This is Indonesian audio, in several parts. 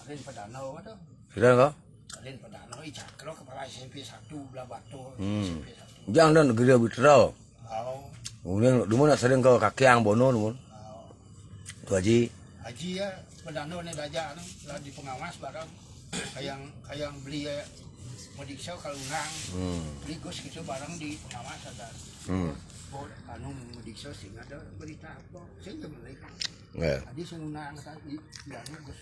Raden Padano itu. Sudah kok? Raden Padano ijak kalau kepala SMP 1 belah batu SMP 1. Jangan dan gede bitrau. Oh. Kemudian dulu nak sering ke kakiang bono dulu. Tu Haji. Haji ya Padano ini dajak lah di pengawas barang kayang beli modiksa kalunang. Beli gos gitu barang di pengawas ada. Anu modiksa sing ada berita apa? Sing mulai. Tadi sing unang tadi ya gos.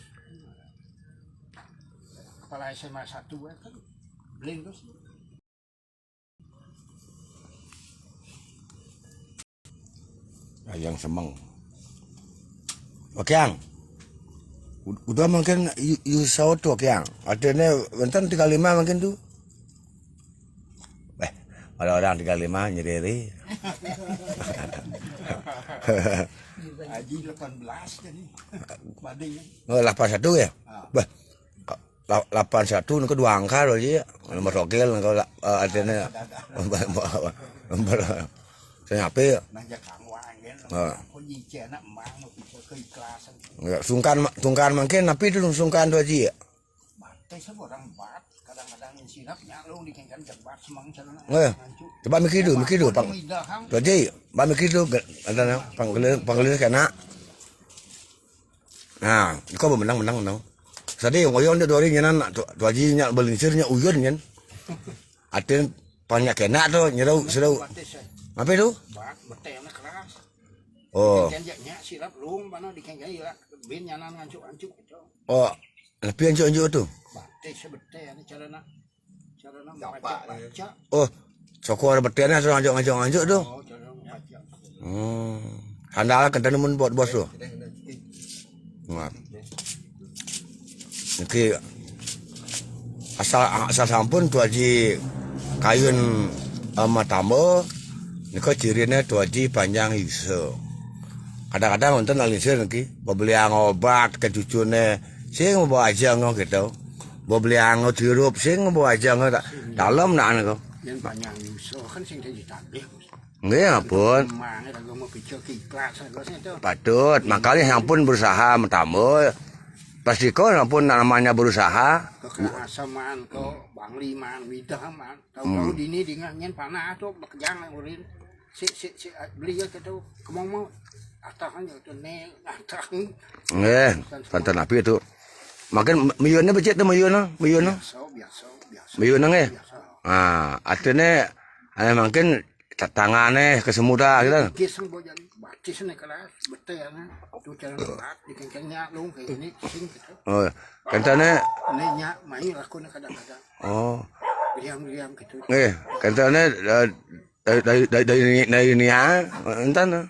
Kepala SMA 1 kan beli gos. Yang semang. Oke yang. Udah mungkin you tu oke yang. Artinya bentar 35 mungkin tu. Ada orang 35 nyeri. Haji 18 jadi. Bading. Oh 81 ya? Bah. 81 itu dua angka loh sih. Nomor rokil kalau artinya. Saya apa ya? Sungkan makin tapi itu sungkan tu Haji ya. Coba mikir dulu Pak. Tu Haji, Pak mikir dulu ada panggilnya kena. Nah, kau menang. Tadi ngoyon dia 2 hari nyanan tu Haji nya belinsirnya uyun kan. Aten banyak kena tu nyerau serau. Apa itu? Oh. Oh, lebih anjuk tu. Oh, sokor betena so anjuk tu. Handal kan mun buat bos tu. Niki asal sampun tu Haji kayun matamo niko cirine tu Haji panjang iso. Kadang-kadang nonton nalisir niki, beli obat ke cucune, sing mau aja ngoh gitu. Beli dirup sing mau aja ngoh dalam nak niko. Yang panjang iso kan sing ditabih. Nggih ampun. Patut, makanya ampun berusaha matamu. Pasti kau ampun namanya berusaha. Keasaman kau bangli man widah man. Tahu dini dengan panah tu bekejang urin. Si beli gitu kemau atakan tu ne atakan. Nggih, santan api itu. Makin miyunnya becet tu miyunnya. Biasa. Miyunnya nggih. Ah, artinya makin tangannya kesemudah gitu. Kisah bojan batis ni kelas betul na. Tu cara nak dikengkengnya lung kayak ini sing gitu. Oh, kantane ni nya mai lakon kadang-kadang. Oh. Riam gitu. Nggih, kantane dari ini ya, entan.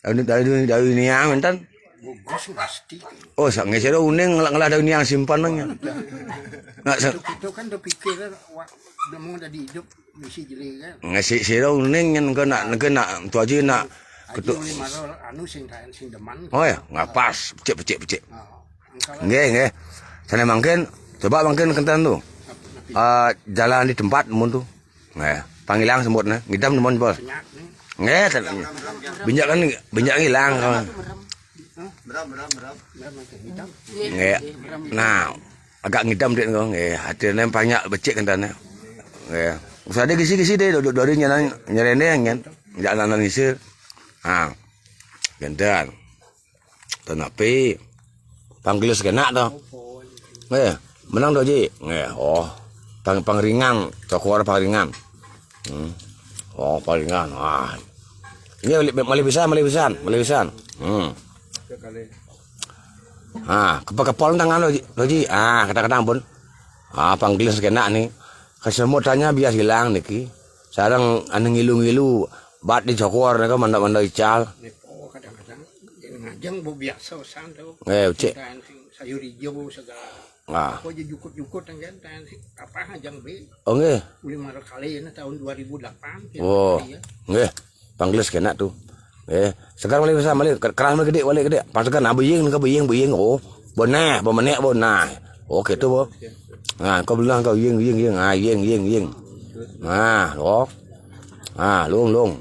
Dari ini ya, entan. Bagus pasti. Oh, sang ngesero uning ngelah dari ini yang simpan nanya. Itu kan udah pikiran udah mau ada di hidup misi jeli kan. Ngasih siro uning yang kena tu aja nak. Ketuk anu sing deman. Oh ya, nggak pas, becek. Nggih. Sana mungkin coba mungkin kentan tu. Jalan di tempat mun tu. Nggih, panggilang semutna, ngidam mun bos. Nggih, binjak hilang. Nggih. Nah, agak ngidam dik kau nggih, hatine banyak becek kentane. Nggih. Usah ada gisi-gisi deh dari nyerene kan. Jalan isir. Ah. Gendan. Tenapi panggil sekena to. Nggih, menang to Ji. Nggih. Oh. Pangringan, cokor pangringan. Oh, pangringan. Wah. Ini malibisan. Kepol tangan lo Ji. Kadang-kadang pun. Panggil sekena nih. Kesemutannya bias hilang niki. Sarang anu ngilu-ngilu bat di cokor nika manda-manda ical. Oh, kadang-kadang ngajeng bo biasa san tuh. Cek. Sayur hijau segala. Aku aja jukut-jukut kan apa hajang be. Oh nggih. Uli marah kali ini tahun 2008. Oh. Nggih. Panggil sekena tuh. Sekarang malih bisa keras malih gede. Pasukan abeying oh. Boneh, Oh gitu bo. Nah, kau bilang kau yeng. Nah, loh. Lung.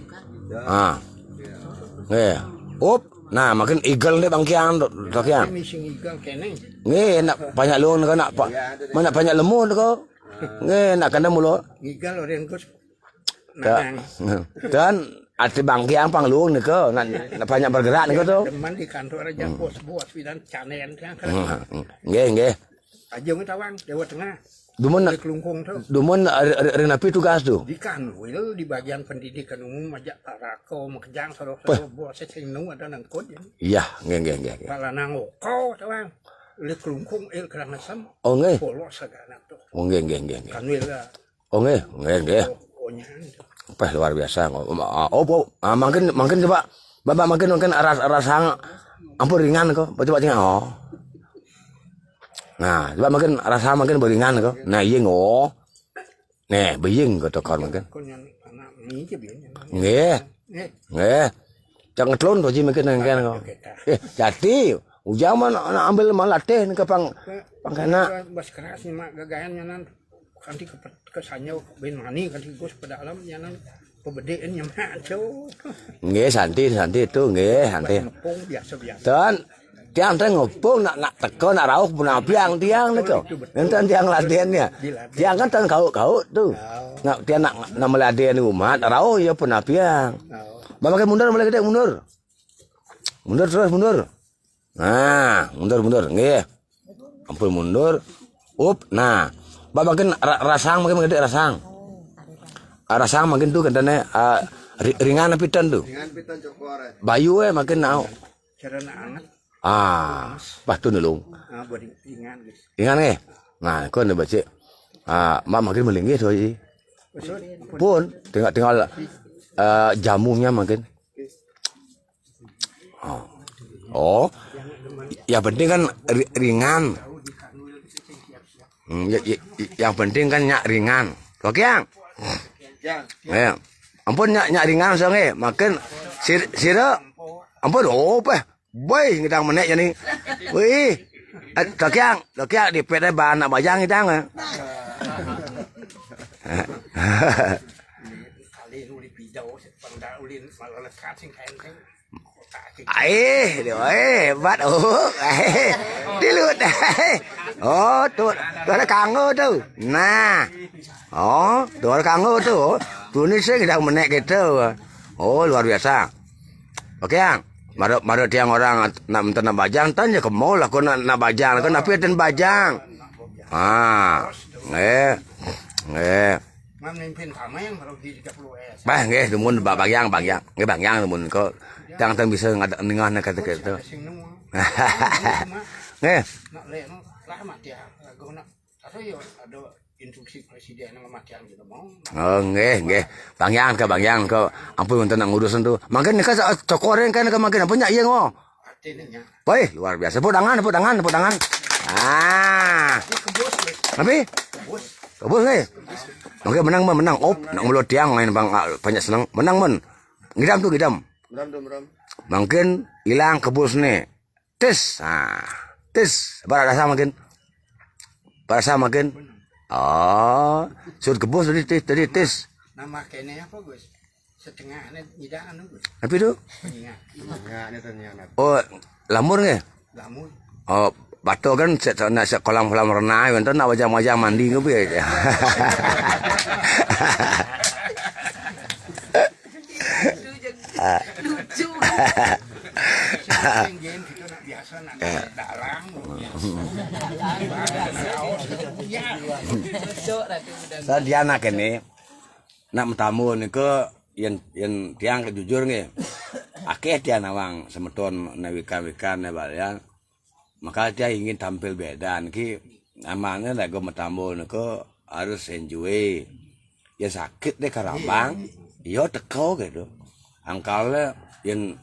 Up. Nah, makin eagle nih Bang Kiang, Kiang. Missing eagle kene. Nge nak banyak luang kau nak mana banyak lemur kau. Nge nak kena mulu. Gigal orang Gus. Dan ada bangkiang pang luang ni kau nak banyak bergerak ni kau tu. Teman di kantor aja bos bidan canen kan. Nge. Ajung tawang Jawa Tengah. Dumun Di Kelungkung tuh. Dumun renapi tugas tu. Di Kanwil di bagian pendidikan umum aja Tarako Makejang soro-soro bos sing ada nangkut ya. Iya, nge. Pala nangoko tawang. Di Kelungkung Kerangasem. Oh nge. Polos sagana tuh. Oh nge. Kanwil lah. Oh nge. Pas luar biasa. Makin coba. Bapak makin rasa ampun ringan kok. Coba tinggal. Oh. Nah, coba makin rasa makin beringan kok. Nah, iya ngo. Nih, beying kok tokor makin. Nggih. Jangan telon tuh makin nengken kok. Jadi, ujang mana ambil malah teh ke pangkana. Bas keras nih mak gagayan nyanan. Kanti kesannya ben mani kanti Gus pedalam nyanan pebedeen nyaman cow. Nggih, santai itu nggih, santai. Ngepung biasa-biasa. Dan tiang teh ngopong nak teko nak rauh pun apiang tiang niku. Enten tiang latihannya. Tiang kan kau tuh. Nak tiang nak melatihan umat rauh ya pun apiang. Bapak mundur mulai gede mundur. Mundur terus mundur. Nah, mundur nggih. Ampun mundur. Up. Nah, bapak rasang makin gede rasang. Rasang makin tuh katanya ringan pitan tuh. Ringan pitan cokor. Bayu makin nau. Cara anget. Pas tu nulung. Ringan guys. Ringan ke? Nah, kau nak baca. Mak makin melinggi tu aja. Pun tinggal jamunya makin. Oh, yang penting kan ringan. Yang penting kan nyak ringan. Oke yang? Ya. Ampun nyak ringan sange. Makin sira. Ampun peh. Boy, ngidang menek jadi. Wih. Lokiang di pede bahan nak bajang ngidang. Kali uli pidau pangda ulin malah lekat sing kain sing. Hebat. Dilut. Oh, tu ada kanggo tu. Nah. Oh, tu ada kanggo tu. Tu ni sih ngidang menek gitu. Oh, luar biasa. Oke, yang. Maro tiang orang nak bajang tanya ke mall lah kau nak bajang kau nak piatin bajang. Nge. Memimpin sama yang baru di 30 S. Bah nge dumun bagyang. Nge bagyang dumun kau jangan bisa ngada nengah nak kata gitu. Nge. Nak le lah mati ya. Kau nak atau yo ada instruksi presiden yang matian gitu mau. Oh nge. Bagyang kau ampun untuk nak ngurusin tu. Makin nikah cokoren kan makin apa nyak iya ngo. Artinya. Woi luar biasa. Pudangan. Tapi kebus nih. Oke menang. Op nak mulut tiang main bang banyak senang. Menang men. Ngidam. Meram. Mungkin hilang kebus nih. Tes. Barasa makin. Oh, sud kebus tadi tes. Nama kene apa Gus? Setengah nyidaan Gus. Tapi tu? Ya, ini ternyata. Oh, lamur nge? Lamur. Oh, batu kan kolam renang kan nak wajah mandi ke ya. Lucu. Gen gitu nak biasa nak dalang. Dia anak ini nak tamu ni ke yang tiang kejujur nge. Akeh dia nawang semeton nawikan balian. Maka dia ingin tampil beda ki amane lah go tamu ni ke harus enjoy. Ya sakit deh karabang. Yo teko gitu. Angkalnya yang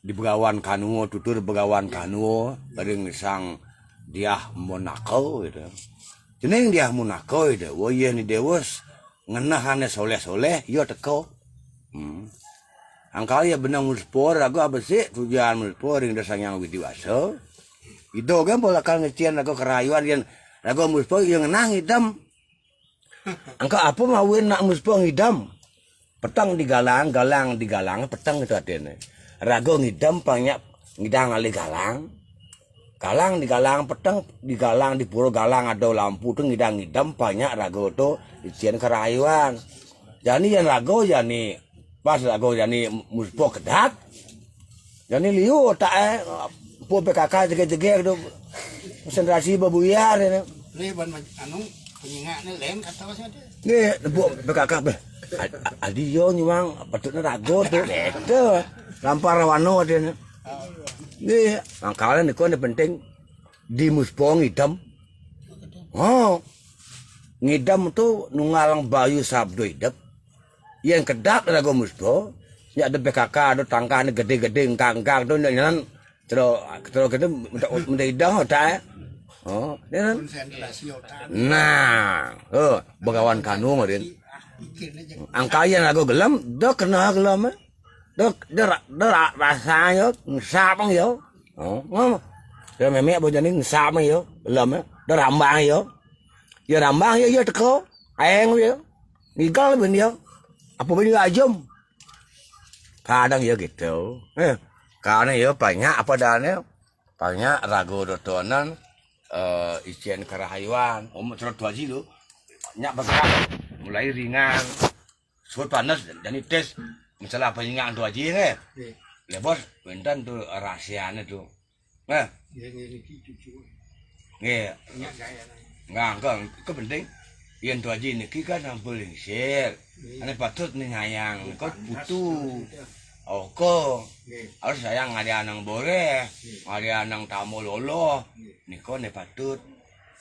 di Begawan Kanu, tutur Begawan Kanu, bareng sang dia Monaco gitu. Jeneng dia Monaco itu, woye ni dewas ngenahane soleh-soleh, yo teko. Angkal ya benang mulspor, aku apa sih tujuan mulspor yang dasang yang widiwasa. Itu kan pola kal ngecian aku kerayuan yang aku mulspor yang ngenang hitam. Angka apa mawin nak mulspor ngidam? Petang digalang, petang itu adene. Rago ngidam banyak ngidang ali galang. Galang di galang peteng, di galang di pura galang ada lampu tuh ngidam-ngidam banyak rago tuh isian kerayuan. Jadi yang rago jadi pas rago jadi muspo kedat. Jadi liu tak po PKK jege-jege tuh konsentrasi babuyar ini. Leban anu penyingaknya lem kata masih ada. Nih po PKK be. Adio nyuang patutnya rago tuh. Itu lampar wano dia. Nih, angkalan itu yang penting di muspo ngidam. Oh, ngidam tuh nungalang bayu sabdo hidup. Yang kedak rago muspo, ya ada PKK, ada tangkahnya gede-gede, engkang-engkang tuh nyanyian terus kita minta hidang otak. Oh, ya. Konsentrasi otak. Nah, bagawan kanu ngarin. Pikirnya jangan. Angkayan rago gelam, dah kena gelam. Dok, dah rasanya ngesap yo. Oh, dia memek bo jadi ngesap yo, belum dah rambang yo. Ya rambang yo teko, aeng yo. Nigal ben yo. Apa ben ajum. Kadang ya gitu. Karena yo banyak apa dane? Banyak rago dodonan isian kerahayuan. Cerot waji lo. Nyak bergerak mulai ringan. Suat panas dan tes misalnya apa yang tu aja ni, lebos, bentan tu rahasianya tu, enggak, itu penting. Yang tu aja ni kita kan boleh share, ane patut ni sayang, kau butuh, kau harus sayang ada anak boleh, ada anak tamu lolo, ni kau ni patut,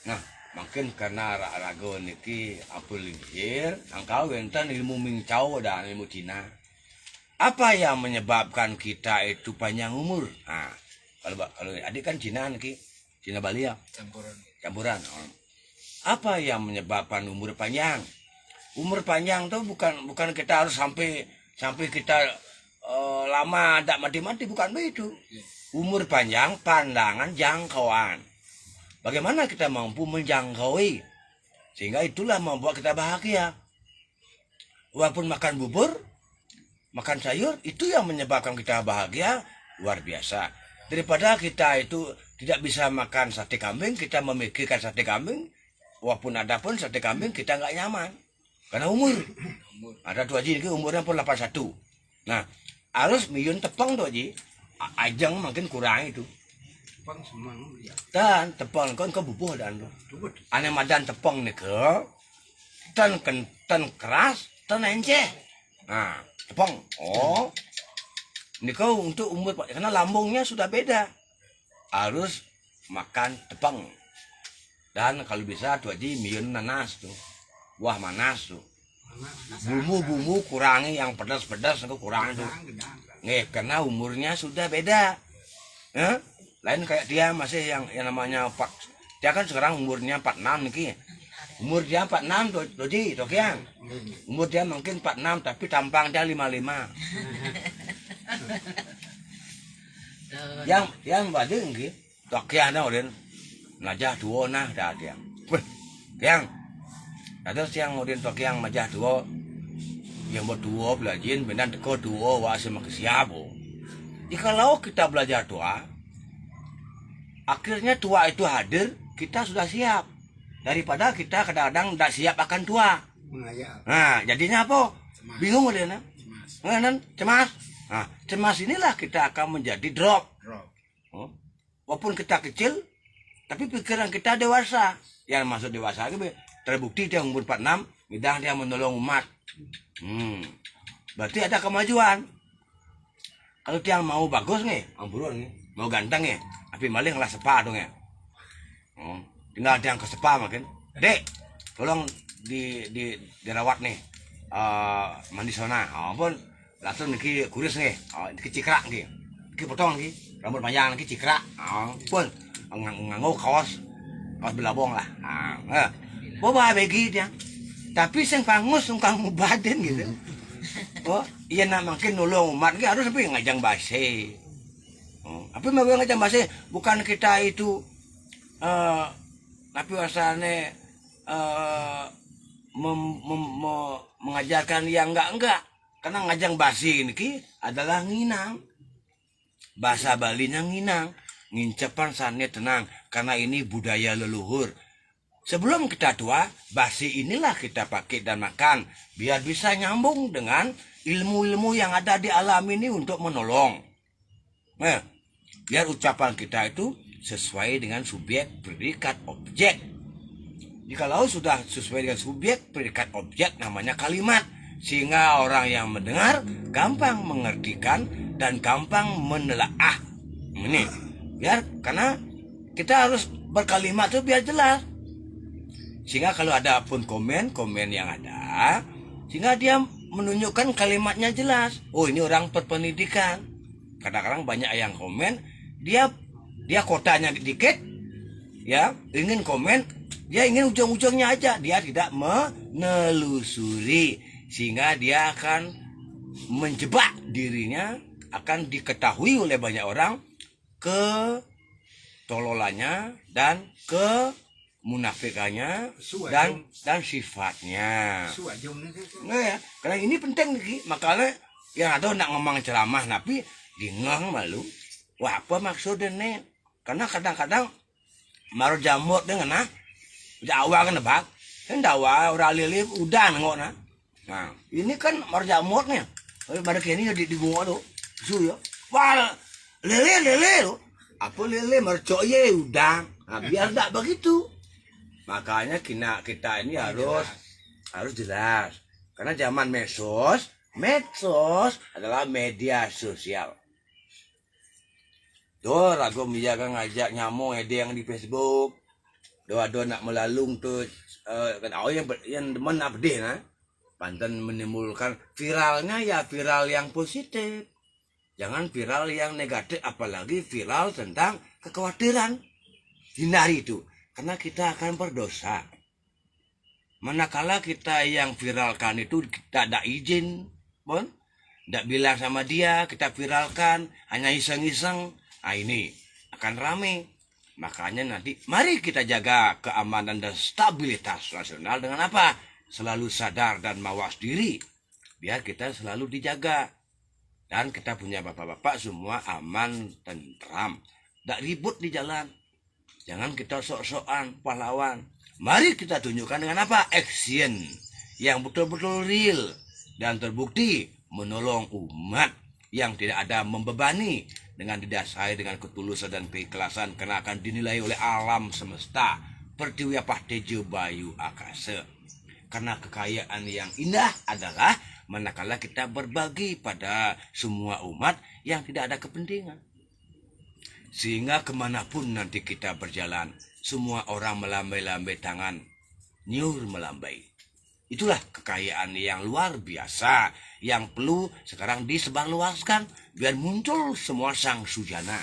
nah. Mungkin karena rago niki apa lingkir, angkau bentan ilmu mingcau dan ilmu Cina. Apa yang menyebabkan kita itu panjang umur? Nah, kalau adik kan Cina niki, Cina Bali ya. Campuran. Apa yang menyebabkan umur panjang? Umur panjang tuh bukan kita harus sampai kita lama tak mati-mati, bukan begitu. Umur panjang pandangan jangkauan. Bagaimana kita mampu menjangkaui sehingga itulah membuat kita bahagia. Walaupun makan bubur, makan sayur, itu yang menyebabkan kita bahagia luar biasa. Daripada kita itu tidak bisa makan sate kambing, kita memikirkan sate kambing, walaupun ada pun sate kambing kita nggak nyaman. Karena umur. Ada tu Haji, umurnya pun 81. Nah, harus miyun tepang tu Haji, ajang makin kurang itu. Tepang semang ya. Dan tepang kan bubuh dan tu. Ane madan tepang ni ke, tan keras, tan enceh. Nah, tepang. Oh, ini kau untuk umur karena lambungnya sudah beda. Harus makan tepang. Dan kalau bisa tu Haji miyun nanas tu. Buah manas tu. Bumbu kurangi yang pedas-pedas engkau kurangi tu. Nggih, karena umurnya sudah beda. Lain kayak dia masih yang namanya dia kan sekarang umurnya 46 niki. Umur dia 46 tuh Ji, Tokiang. Umur dia mungkin 46 tapi tampang dia 55. yang baju nggih. Tokiang dah udah najah dua nah dah dia. Weh, Kiang. Ada siang udah Tokiang majah dua. Yang berdua belajar benar teko dua wase makasiabo. Kalau kita belajar doa, akhirnya tua itu hadir, kita sudah siap. Daripada kita kadang-kadang tidak siap akan tua. Nah, jadinya apa? Bingung dia nah. Cemas. Nah, cemas inilah kita akan menjadi drop. Walaupun kita kecil, tapi pikiran kita dewasa. Yang masuk dewasa itu terbukti dia umur 46, bidang dia menolong umat. Berarti ada kemajuan. Kalau dia mau bagus nih, amburon nih, mau ganteng nih. Tapi maling lah sepa dong ya. Tinggal ada yang ke sepa makin. Dek, tolong dirawat nih. Mandi sana. Pun langsung niki kuris nih. Niki cikrak nih. Niki potong nih. Rambut panjang niki cikrak. Pun nganggo kaos belabong lah. Bawa bagi dia. Tapi sing pangus kamu badan gitu. Oh, iya nak makin nolong umat ki harus tapi ngajang base. Apa mau ngajang base? Bukan kita itu tapi asalnya mengajarkan yang enggak. Karena ngajang base ini ki adalah nginang. Bahasa Balinya nginang. ngincepan sane tenang karena ini budaya leluhur. Sebelum kita tua, basi inilah kita pakai dan makan biar bisa nyambung dengan ilmu-ilmu yang ada di alam ini untuk menolong. Nah, biar ucapan kita itu sesuai dengan subjek, predikat, objek. Jikalau sudah sesuai dengan subjek, predikat, objek, namanya kalimat. Sehingga orang yang mendengar gampang mengertikan dan gampang menelaah. Ini biar karena kita harus berkalimat itu biar jelas. Sehingga kalau ada pun komen yang ada, sehingga dia menunjukkan kalimatnya jelas. Oh, ini orang berpendidikan. Kadang-kadang banyak yang komen, dia kotanya dikit, ya ingin komen, dia ingin ujung-ujungnya aja, dia tidak menelusuri, sehingga dia akan menjebak dirinya, akan diketahui oleh banyak orang ketololannya dan munafikannya dan sifatnya. Nah ya, karena ini penting nih, makanya yang ada nak ngomong ceramah tapi dengang malu. Wah, apa maksudnya nih? Karena kadang-kadang maru jamur dengan Jawa kan nebak, kan Jawa orang lili udah nengok nah. Nah, ini kan maru jamurnya. Baru kini di gua tuh, su ya. Wah, lele tuh. Apa lele mercok ye udang. Nah, biar tak begitu. Makanya kita ini harus jelas. Karena zaman medsos adalah media sosial. Tuh ragu menjaga ngajak nyamuk ide yang di Facebook. Doa nak melalung tuh kan yang demen update nah. Panten menimbulkan viralnya ya viral yang positif. Jangan viral yang negatif, apalagi viral tentang kekhawatiran. Hindari itu. Karena kita akan berdosa. Manakala kita yang viralkan itu kita ada izin, bon, tidak bilang sama dia, kita viralkan, hanya iseng-iseng, nah ini akan rame. Makanya nanti, mari kita jaga keamanan dan stabilitas nasional dengan apa? Selalu sadar dan mawas diri, biar kita selalu dijaga. Dan kita punya bapak-bapak semua aman, tentram, tidak ribut di jalan. Jangan kita sok-sokan pahlawan. Mari kita tunjukkan dengan apa? Action yang betul-betul real dan terbukti menolong umat yang tidak ada membebani, dengan didasari dengan ketulusan dan keikhlasan, karena akan dinilai oleh alam semesta pertiwi pahtejo bayu akase. Karena kekayaan yang indah adalah manakala kita berbagi pada semua umat yang tidak ada kepentingan. Sehingga kemanapun nanti kita berjalan, semua orang melambai-lambai tangan, nyur melambai. Itulah kekayaan yang luar biasa, yang perlu sekarang disebarluaskan, biar muncul semua sang sujana.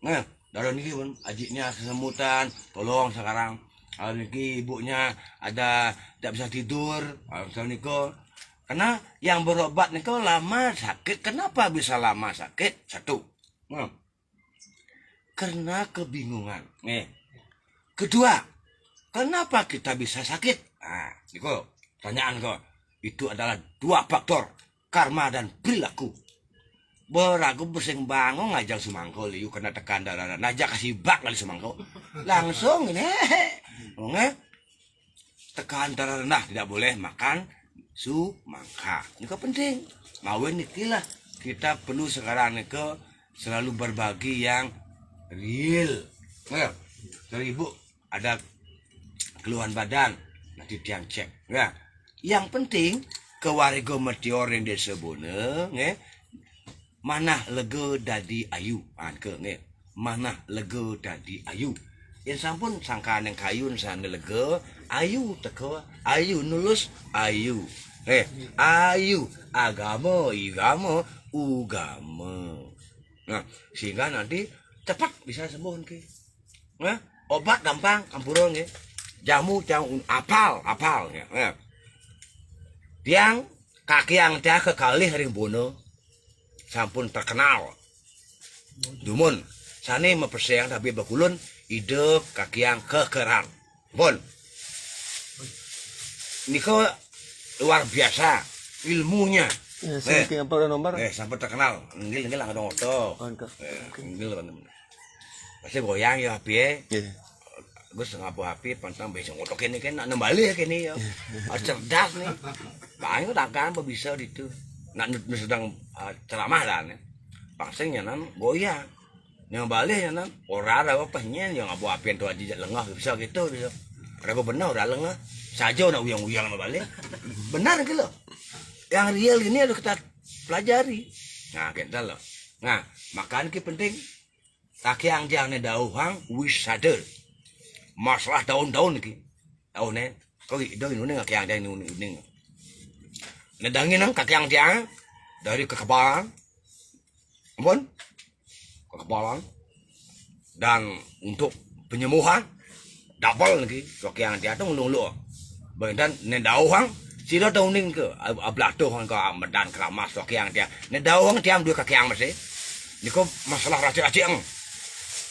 Nah, dari ini pun ajiknya kesemutan, tolong sekarang. Kalau ini ibunya ada tidak bisa tidur, karena yang berobat niko lama sakit. Kenapa bisa lama sakit? Satu. Karena kebingungan. Kedua, kenapa kita bisa sakit? Nah, Niko, pertanyaan kok. Itu adalah dua faktor, karma dan perilaku. Beragu bersing bangun ngajak semangko liu kena tekan darah, ngajak kasih bak kali semangko. Langsung ini, tekan darah rendah, tidak boleh makan sumangka. Niko penting. Mawin nikilah kita perlu sekarang niko selalu berbagi yang real. Dari ibu ada keluhan badan, nanti tiang cek. Ya, yang penting kewarga meteor yang disebutnya, mana lega dadi ayu, mana lega dadi ayu. Yang sampun sangkaan yang kayun sana lega, ayu teko, ayu nulus ayu. Ayu agama, ugama. Nah, sehingga nanti cepat bisa sembuh ke. Obat gampang ampurong ya. Jamu apal ya. Tiang kaki yang dia kekalih ring bono sampun terkenal. Dumun sane mempersiang tapi bakulun hidup kaki yang kekeran. Bon. Niko luar biasa ilmunya. Sampai apa nomor? Sampai terkenal. Nggil ada moto. Nggil teman-teman. Pasti goyang ya api. Nggih. Gus ngapu api pantang bisa ngotok kene kan nak nembali kene ya. Cerdas nih. Paling takkan bisa itu. Nak sedang ceramah lah nih. Pangsing nyanan goyang. Yang balik nyanan ora ada apa nyen yang ngapu api itu aja lengah bisa gitu dia. Rago benar ora lengah. Saja nak uyang-uyang balik. Benar gitu loh. Yang real ini harus kita pelajari. Nah, kita loh. Nah, makan ki penting. Kaki yang jangan dauhang wisada. Masalah tahun-tahun lagi. Tahunnya. Kau itu ini kaki yang jangan ini. Nedangin nang kaki yang jangan dari kekebalan. Ampun. Kekebalan. Dan untuk penyembuhan double lagi. Kaki yang jangan tu ngulung-ngulung. Dan nedauhang sila tahun ke ablah tu hang ka medan keramas kaki yang dia. Nedauhang tiang dua kaki yang masih. Niko masalah racik-racik.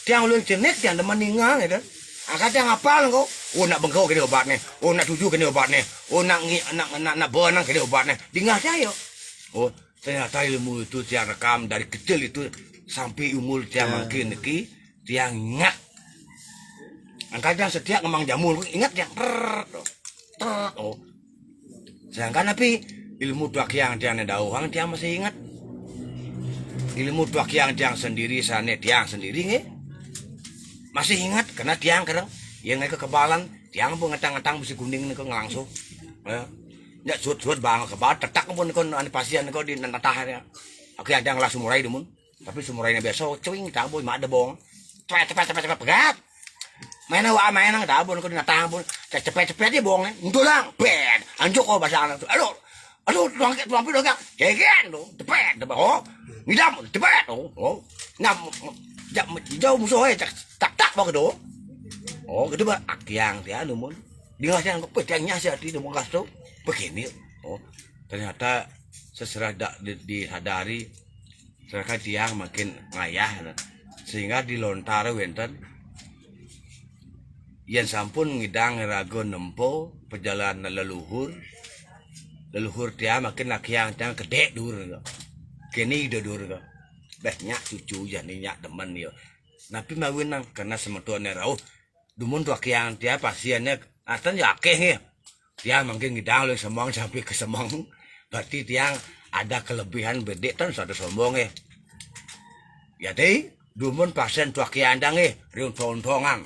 Tiang ulun cenek tiang demen ningang ya kan. Angkat yang hafal kau. Oh nak bengkau kena obat ni. Oh nak tuju kena obat ni. Oh nak benang kena obat ni. Dengar saya. Oh ternyata ilmu itu tiang rekam dari kecil itu sampai umur tiang makin neki tiang ingat. Angkat yang setiap ngomong jamur ingat tiang. Oh. Sedangkan tapi ilmu tuak yang tiang nedauhang tiang masih ingat. Ilmu tuak yang tiang sendiri sana tiang sendiri nge. Masih ingat karena tiang kadang yang naik kekebalan tiang pun ngetang-ngetang besi kuning nih langsung ya suut bang kebal tetak pun kon ane pasien kau di natah ya aku ada yang langsung murai demun tapi sumurainya biasa cuing tak boy mak ada bong cepet pegat main nang tak bon kau di natah pun cepet dia bong untuk lang bed anjuk kau bahasa anak tu aduh tuang pi dong kegen tu cepet oh ngidam cepet oh ngam jauh musuh tak bawa kedua. Oh, kedua akyang dia namun dia yang kepetangnya sih di rumah gas tu begini. Oh, ternyata seserah disadari serahkan tiang makin ngayah sehingga dilontar wenten yang sampun ngidang rago nempo perjalanan leluhur tiang makin akyang tiang kedek dur kini dur banyak cucu janinya teman dia. Tapi mawinang karena semetuannya rauh. Dumun tuak yang dia pasiennya atan yakeh ya. Dia mungkin ngidang oleh semang sampai ke semang. Berarti dia ada kelebihan bedek tan satu sombong ya. Ya deh, dumun pasien tuak yang dang riung tontongan.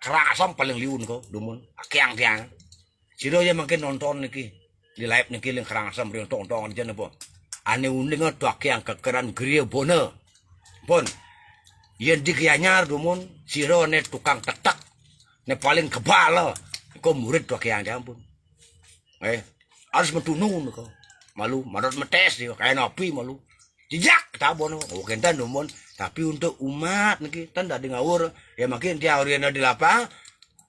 Kerasam paling liun kau dumun akyang dia. Siro ya mungkin nonton niki di live niki ling kerasam riung tontongan jan apa. Ane unding tuak yang kekeran griya bona. Pun, yang dikianyar dumun siro ne tukang tetak, ne paling kebal kau murid tuh yang diampun. Harus mentunun kau, malu, marot metes dia kayak napi malu, jejak tabon, bukan tan dumun, tapi untuk umat nih tan dah ngawur, ya makin dia oriana di lapang,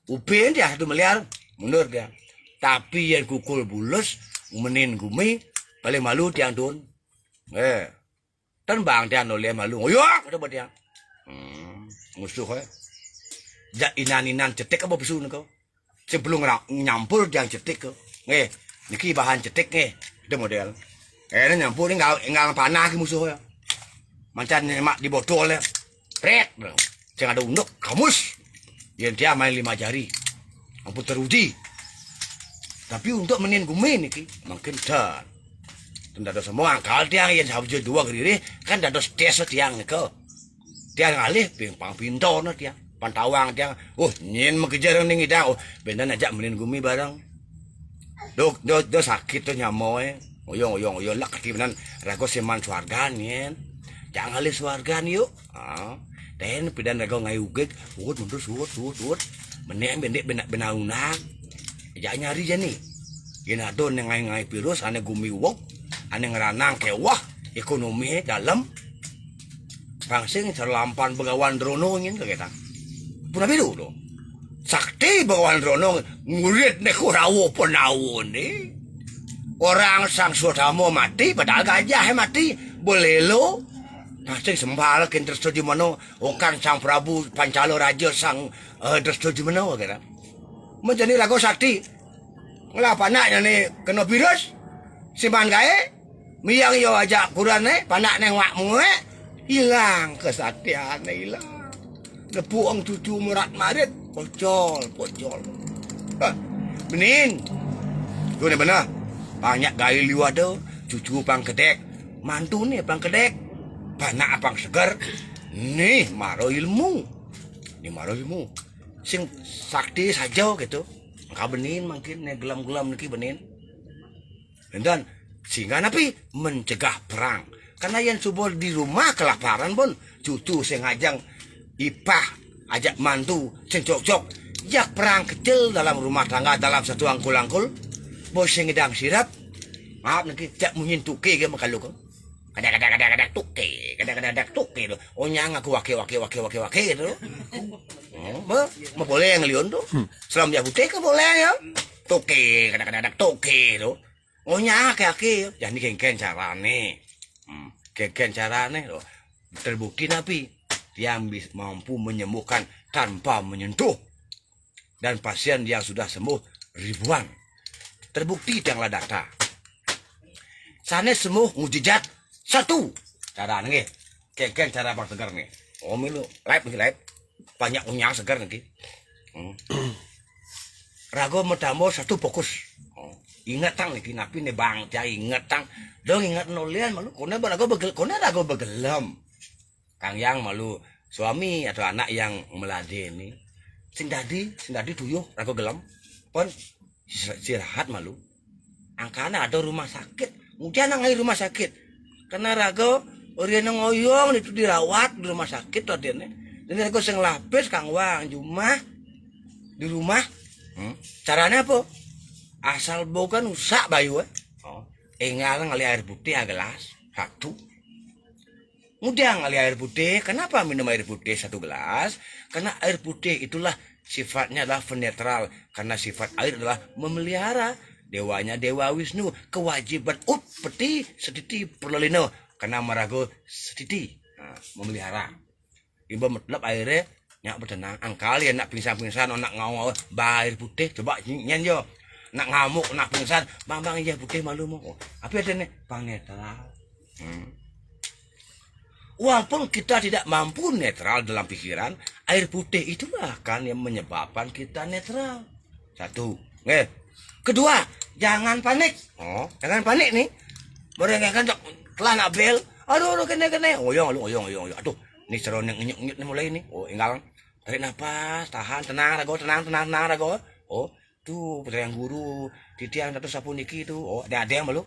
upin dia 1 miliar, mundur dia. Tapi yang kukul bulus, menin gumi, paling malu tiang tun, tan bang dia noleh malu ngoyak coba dia musuh ja inan cetek apa pesu kau sebelum nyampur dia cetek kau niki bahan cetek itu model nyampur enggak panah musuh macam emak di botol pret jangan ada unduk kamus yang dia main 5 jari ampun teruji tapi untuk menin gumi niki makin dan tidak ada semua angkal tiang yang habis 2 kiri kan tidak ada stes tiang ni kau tiang ngalih pang pintar na tiang pantawang tiang nyen mengejar ning idang benar ajak menin gumi barang do sakit tu nyamoy oyong lak ketibanan rago seman swarga nyen jangan ngalih swarga yuk ten pidan rago ngai ugek mundur suut menek bendek benak unang ajak nyari jani gina don ngai virus ane gumi wok ane ngeranang kewah ekonomi dalam pangsing serlampan begawan drono ngin kita puna biru do sakti begawan drono ngurit ne kurawo penawo ni orang sang sodamo mati padahal gajah mati boleh lo pangsing sembala kin terus di mana okan sang prabu pancalo raja sang terus di mana kita menjadi lagu sakti ngapa anaknya nih kena virus simpan gae miyang yo aja kurane panak neng wak muwe hilang kesaktiannya hilang. Nepuang cucu murat marit, pocol. Hah, benin. Tuh nih benar. Banyak gaya liwat tuh, cucu pang kedek, mantu nih pang kedek, banyak apang segar. Nih maro ilmu, sing sakti saja gitu. Engkau benin mungkin nih gelam-gelam niki benin. Dan sehingga napi mencegah perang. Karena yang subur di rumah kelaparan pun cucu sing ngajang ipah ajak mantu sing cocok jak perang kecil dalam rumah tangga dalam satu angkul bos sing ngedang sirap maaf nanti jak munyin tuke ge makalu ko kadang tuke do onyang aku wake gitu boleh yang liun tuh selam ya putih ke boleh ya tuke kadang tuke do onyang aki jadi kengken carane kengken carane do terbukti napi yang mampu menyembuhkan tanpa menyentuh dan pasien yang sudah sembuh ribuan terbukti yang data sana sembuh mujizat satu cara nih keken cara bang segar nih milu live banyak unyang segar nih rago metambo satu fokus ingat tang nih napi nih bang cai ingat tang dong ingat nolian malu kone rago begelam Kang Yang malu suami atau anak yang meladeni sing dadi tuyuh rago gelam pon istirahat malu angkana ada rumah sakit kemudian nangai rumah sakit karena rago orian ngoyong itu dirawat di rumah sakit tuh dia dan rago sing lapis Kang Wang cuma di rumah caranya apa asal bukan usak bayu engal ngali air putih gelas satu. Mudah ngali air putih. Kenapa minum air putih satu gelas? Karena air putih itulah sifatnya adalah netral. Karena sifat air adalah memelihara. Dewanya Dewa Wisnu. Kewajiban peti setiti perlolino. Karena marago setiti. Memelihara. Ibu metlap airnya. Nyak bertenang. Angkal ya nak pingsan-pingsan. Nak ngawal air putih. Coba nyen yo. Nak ngamuk, nak pingsan. Bang iya putih malu mau. Apa ada nih? Bang netral. Walaupun kita tidak mampu netral dalam pikiran, air putih itulah kan yang menyebabkan kita netral. Satu. Kedua, jangan panik. Jangan panik nih. Mereka kan telah nak bel. Aduh, kena. Oyong. Aduh, ini seroneng nyuk mulai nih. Inggal. Tarik nafas, tahan, tenang rago. Tuh, yang guru, titian satu sapu niki tuh. Ada yang malu.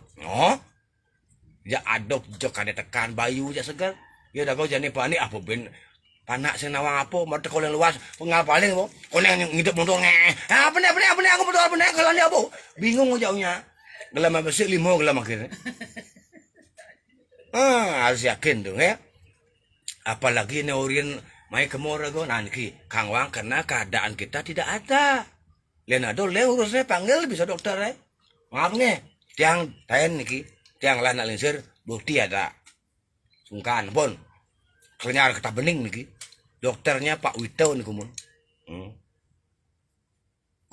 Ya adok jok ada tekan bayu ya segar. Ya dah kau jangan panik apa ben panak senawang apa mau tekolen luas pengal paling po koneng ngidup montong apa nih aku betul apa nih kalau dia apa bingung jauhnya gelam bersih limo gelam akhirnya harus yakin tuh ya apalagi neurian mai kemora go nanti Kang Wang karena keadaan kita tidak ada Leonardo urusnya panggil bisa dokter ya maaf nih tiang tayen niki tiang lain nak linsir bukti ada sungkan pun kenyar kita bening nih dokternya Pak Wito nih kumun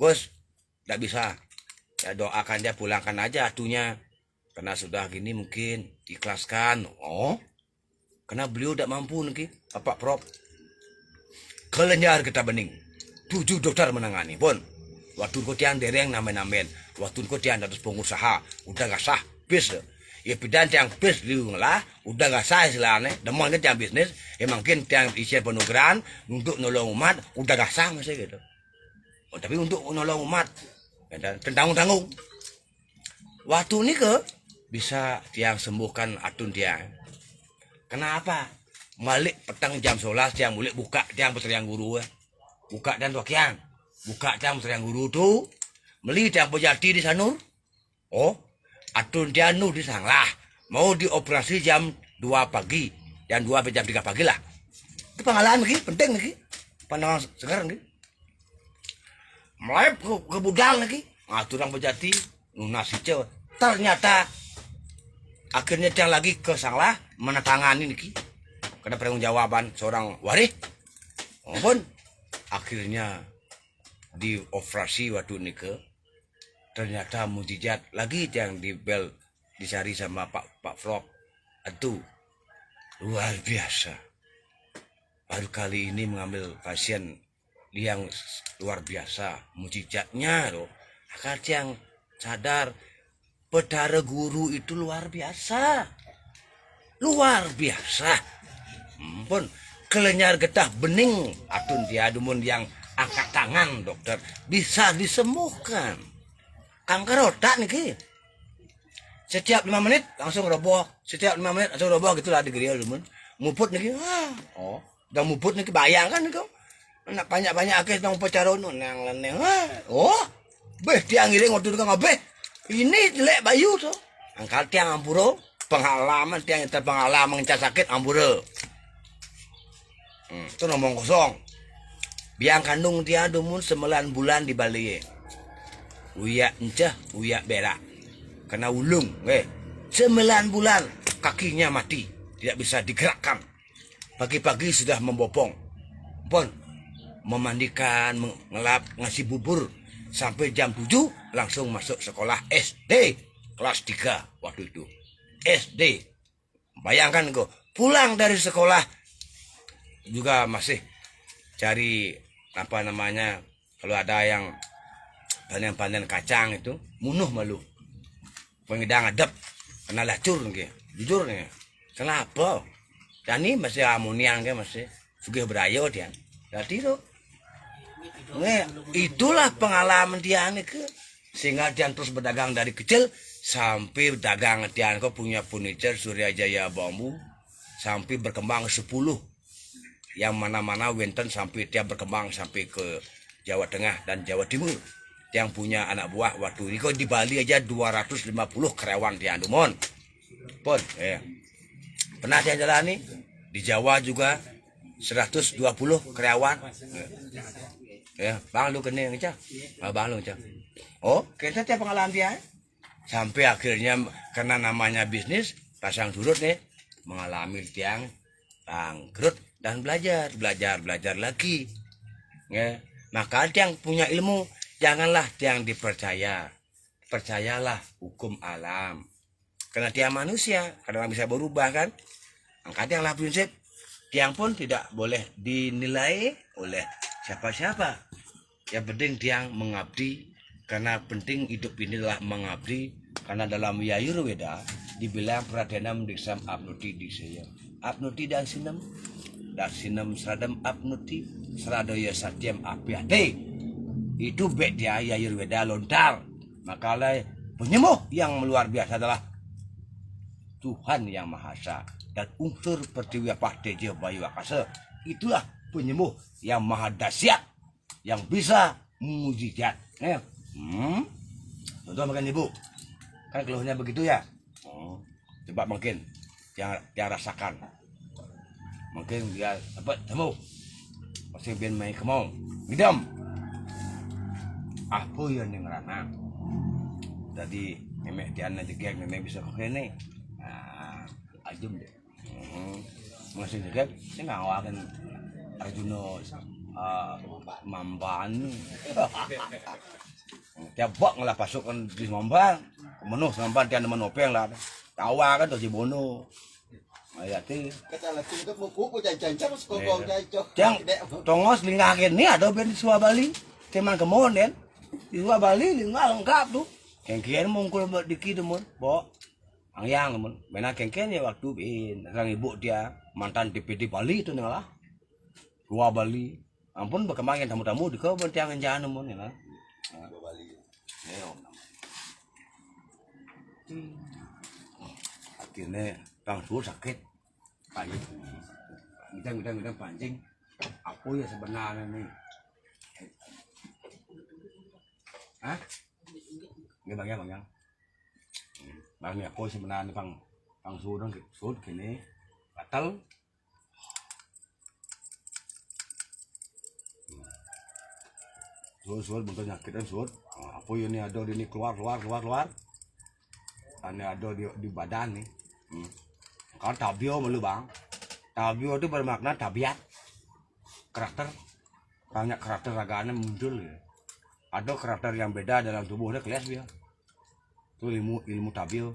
Gus tidak bisa ya doakan dia pulangkan aja atunya karena sudah gini mungkin ikhlaskan karena beliau tidak mampu nih Pak Prof kenyar kita bening 7 dokter menangani pun waktu kau tiang dereng namen waktu kau tiang harus pengusaha udah gak sah bis ya pidan tiang bis liung lah udah gak sah istilahnya demon kan tiang bisnis ya mungkin tiang isi penugaran untuk nolong umat udah gak sah masih gitu tapi untuk nolong umat tanggung waktu ini ke bisa tiang sembuhkan atun tiang kenapa balik petang jam 11 tiang boleh buka tiang peteriang guru buka dan wakian buka tiang peteriang guru tuh beli tiang pejati di sanur atun dianu di sanglah mau dioperasi jam 2 pagi jam 2 jam 3 pagi lah itu pengalaman lagi penting lagi pandangan sekarang lagi mulai ke budal lagi turang pejati nasi cewek ternyata akhirnya dia lagi ke sanglah menatangani nih karena pertanggungjawaban seorang waris pun akhirnya dioperasi waktu ini ke ternyata mujizat lagi yang dibel dicari sama Pak Flop itu luar biasa. Baru kali ini mengambil pasien yang luar biasa, mujizatnya loh. Akal yang sadar, Betara Guru itu luar biasa. Luar biasa. Pun kelenyar getah bening atun tiadumun yang angkat tangan dokter bisa disembuhkan. Kanker otak nih ki. Setiap 5 menit langsung roboh. Setiap 5 menit langsung roboh gitulah di griya dumun. Muput nih ki. Oh, dah muput nih ki bayangkan nih kau. Nak banyak-banyak akeh nang pacaron nang leneng. Oh, beh tiang ngiring waktu tukang beh. Ini jelek bayu tuh. Angkal tiang ampuro, pengalaman tiang yang terpengalaman ngecas sakit ampuro. Itu ngomong kosong. Biang kandung dia dumun 9 bulan di Bali. Uya encah, uya berak. Kena ulung, 9 bulan kakinya mati, tidak bisa digerakkan. Pagi-pagi sudah membopong. Pun memandikan, mengelap, ngasih bubur sampai jam 7 langsung masuk sekolah SD kelas 3 waktu itu. SD. Bayangkan kok, pulang dari sekolah juga masih cari apa namanya, kalau ada yang panen-panen kacang itu munuh malu. Pengidang adep kena lacur nih. Jujur nih. Kenapa? Dan ini masih amonian ke masih sugih berayo dia. Jadi tuh itulah pengalaman dia nih ke, sehingga dia terus berdagang dari kecil sampai dagang dia kok punya furniture Surya Jaya Bambu sampai berkembang 10 yang mana-mana wenten sampai dia berkembang sampai ke Jawa Tengah dan Jawa Timur. Yang punya anak buah waktu itu di Bali aja 250 karyawan di Andumon. Pun pernah dia jalani di Jawa juga 120 karyawan. Bang lu kene ngecah. Bang lu ngecah. Oh, kita tiap pengalaman dia. Sampai akhirnya karena namanya bisnis pasang surut nih mengalami tiang bangkrut dan belajar lagi. Ya, maka yang punya ilmu janganlah yang dipercaya. Percayalah hukum alam. Karena dia manusia, kadang bisa berubah kan. Angkat yang lah prinsip. Tiang pun tidak boleh dinilai oleh siapa-siapa. Yang penting tiang mengabdi. Karena penting hidup inilah mengabdi. Karena dalam Yayurweda dibilang pradenam diksam abnuti disaya. Abnuti dan sinem seradam abnuti seradoya satyam apiate. Itu bed dia Yayurweda lontar. Maka penyembuh yang luar biasa adalah Tuhan yang Maha Esa dan unsur pertiwi pahteja bayu akasa. Itulah penyembuh yang maha dahsyat yang bisa mujizat. Contoh makan ibu kan keluhnya begitu ya. Coba mungkin yang rasakan mungkin dia dapat temu masih ben main kemau ngidam apa yang ngerana tadi nenek tiana jegek nenek bisa kene ajum deh masih jegek saya ngawakan Arjuna Mamban tiap bak ngelah pasukan di Mamban menuh Mamban tiada menopeng lah tawa kan tuh si Bono ayati Kata lagi itu buku jangan sekongkong cacok. yang tongos lingakin nih ada ben di Sua Bali teman kemon kan di Sua Bali lingal lengkap tuh kengkian mungkul dikit mon bo angyang mon benar kengkian ya waktu bin orang ibu dia mantan DPD Bali itu lah Sua Bali ampun berkembangin tamu-tamu di kau bertiangan jangan mon ya Bali. akhirnya Kang Sur sakit paling kita pancing apa ya sebenarnya nih Nghe bang bang aku sebenarnya Kang Sur dong Sur kini batal Sur bentuk nyakitan Sur apa ini ada di ini keluar ini ada di badan nih kan tabio malu bang tabio itu bermakna tabiat karakter banyak karakter raganya muncul ya. Ada karakter yang beda dalam tubuhnya kelas dia itu ilmu tabio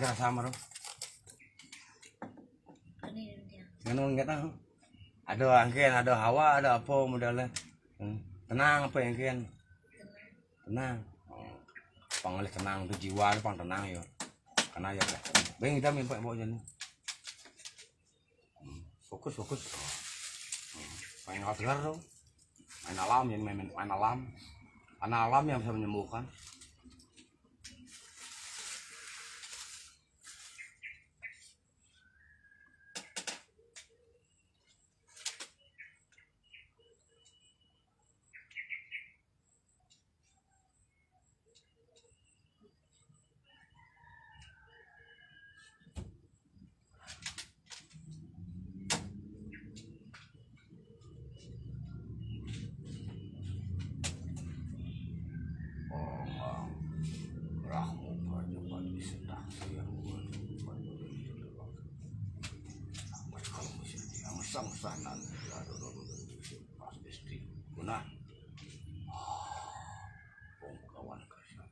Enggak sama ro. Ngono enggak tahu. Ada angken, ada hawa, ada apa modalnya. Tenang apa yang kian? Tenang. Oh. Pangalih tenang tu jiwa pang tenang ya. Karena ya. Beng kita minta bawa jalan. Fokus. Main outdoor dong. Main alam yang main alam. Karena alam yang bisa menyembuhkan. Sang-sangan pas istri guna kawan kasih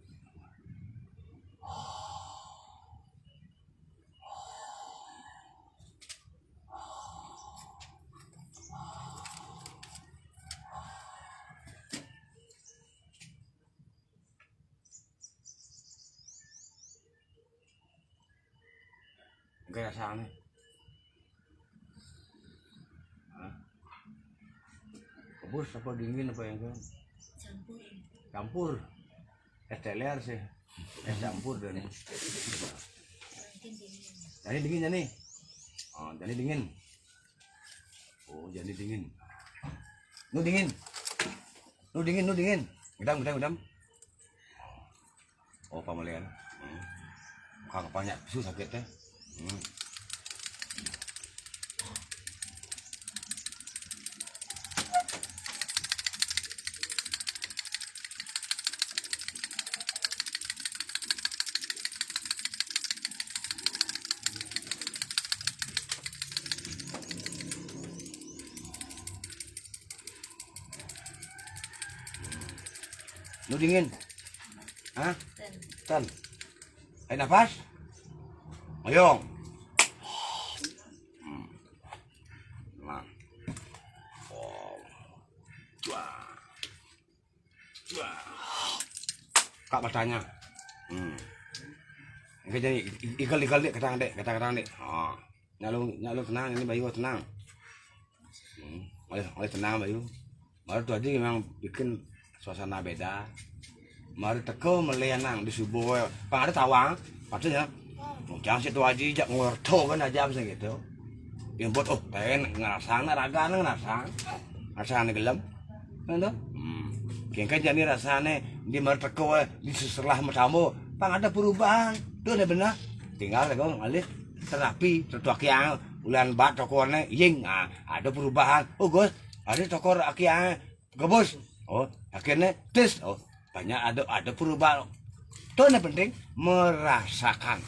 enggak rasanya bus apa dingin apa yang kan? Campur. Es teler sih. Es campur dan jadi dingin jadi. Oh, jadi dingin. Oh, jadi dingin. Nu dingin. Gedam. Oh, pamalian. Kakak banyak susah sakit teh. Nu dingin. Hah? Tan. Ayo nafas. Oyong. Nah. Oh. Kak bertanya. Enggak jadi igal dek kata dek. Oh. Nyalu tenang ini Bayu tenang. Oleh tenang Bayu. Baru tuh aja memang bikin suasana beda. Mari teko melianang di subuh. Pak ada tawang, patutnya. Jangan situ aja jak ngorto kan aja bisa gitu. Yang buat ten ngerasana raga ngerasana gelem. Kan tuh? Kengke jadi rasane di mari teko di setelah matamu, pang ada perubahan. Tuh benar. Tinggal teko ngalih terapi tetuak yang bulan bat tokonya ying ada perubahan. Oh Gus, ada toko akiang gebos. Oh, akhirnya tes. Oh, banyak ada perubahan. Itu yang penting merasakan.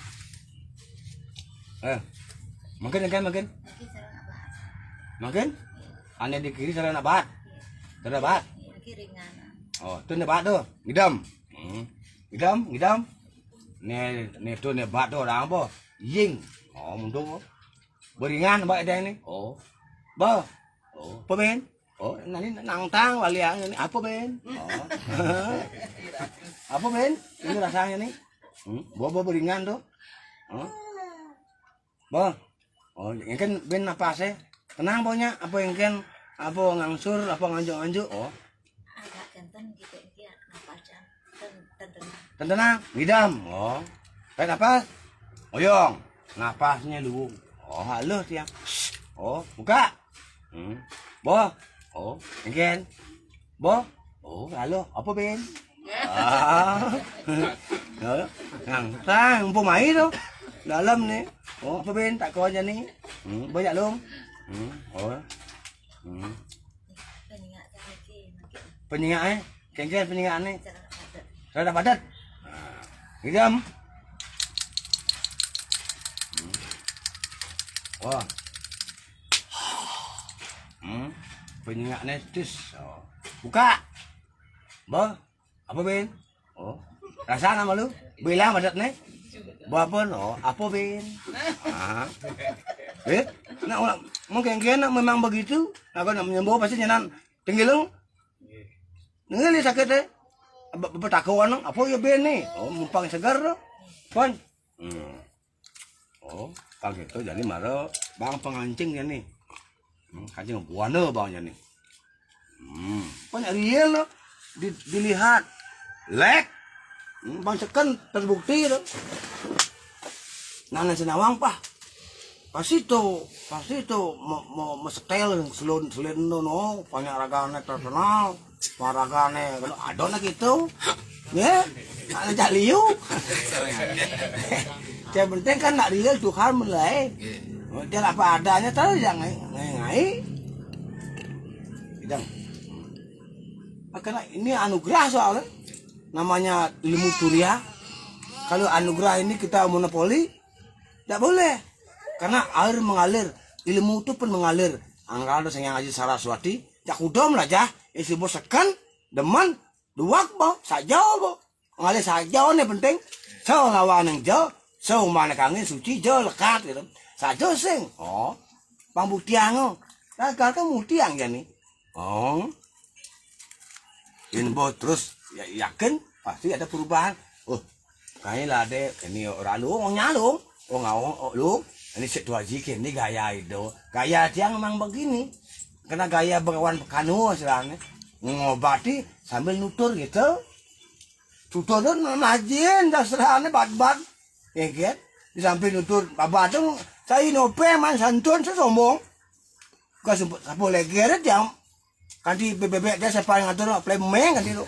Makin. Aneh di kiri sana nabat. Terdapat. Oh, itu nabat tuh. Ngidam. Nih tuh nabat tuh orang apa? Ying. Oh, mundung. Beringan mbak ada ini. Oh. Ba. Oh, pemain. Oh, nanti nangtang waliang ini apa Ben? Oh. Apa Ben? Ini rasanya nih. Bawa beringan tuh. Bah. Oh, yang kan Ben apa sih? Tenang pokoknya. Apa yang kan? Apa ngangsur? Apa nganjuk? Oh. Agak ganteng gitu ya. Napas jam. Tenang. Ngidam. Oh. Tarik napas. Oyong. Napasnya lu. Oh, halus ya. Oh, buka. Boh. Oh, engken. Boh. Oh, halo, apa Ben? Ngang pemain tuh. Dalam nih. Oh, apa Ben? Tak kau aja nih. Banyak dong. Oh. Penyingat kengken penyingat nih. Rada padat. Ngidam. Wah. Penyingat netis. Oh. Buka. Bah. Apa Ben? Oh. Rasa nama lu? Bilang padat nih. Bapak no, apa Ben? Ah. Nak mungkin memang begitu. Nak menyembuh pasti nyenan tinggilang. Nengeli sakit deh. Bapak takuan apa ya Ben nih? Oh, mumpang segar loh. Pon. Oh, kalau gitu jadi marah bang pengancing ya nih. Kancing buana bangnya nih. Pon real loh. Dilihat. Lek. Bang sekan terbukti loh. Nana senawang pa. Pasti itu mau setel selun no banyak ragane terkenal, paragane ada nak gitu. Ya, ada jaliu. Yang penting kan nak real Tuhan mulai. Dia apa adanya tahu jangan ngai. Bidang. Karena ini anugerah soalnya. Namanya ilmu turiah. Kalau anugerah ini kita monopoli, tidak boleh. Karena air mengalir, ilmu itu pun mengalir. Anggal ada yang ngaji Saraswati, jak udom lah jah. Isi bosekan, deman, duak bo, sajau bo. Mengalir sajau nih penting. So lawan yang jauh, so mana kangen suci jauh lekat gitu. Sajau sing, oh, pambuktian oh. Nah kan mutiang ya nih. Oh, info terus ya, yakin pasti ada perubahan. Oh, kayaknya lah deh ini orang lu nyalung, lu. Ini situasi ini gaya itu. Gaya dia memang begini. Karena gaya bakawan pekanu istilahnya. Ngobati sambil nutur gitu. Tutur itu najin dasarnya bat-bat. Ya kan? Di samping nutur babat itu saya nope man santun saya sombong. Gak sempat boleh geret jam. Kan di bebek dia siapa yang ngatur play meng kan itu.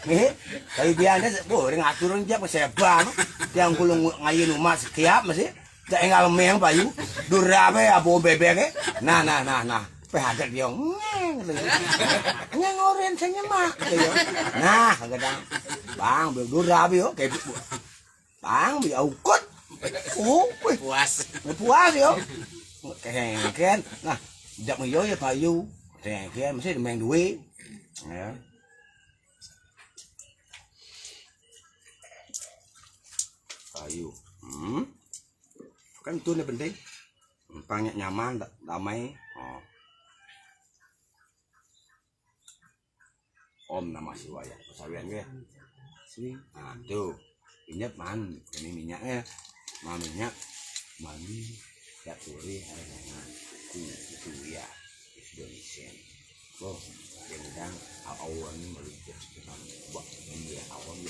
Nih, tapi biasanya boleh ngaturin dia ke sebang. Yang gulung ngayin umat sekiap masih. Tak enggak meng bayu, durabe abo bebek ke. Nah. Pehadat dia ngoren saya mak. Nah, kadang bang durabe yo kayak bang bi aukot. Oh, puas yo. Kengken. Nah, jak yo ya bayu. Kengken mesti meng duwe. Ya. Bayu. Kan itu nih penting, banyak nyaman, damai. Oh. Om Namah Shivaya, sawian gue. Nah tuh, minyak man, ini minyaknya, minyak, mandi, ya turi, itu ya, Indonesia. Oh, yang awan melihat dengan buat ini awan.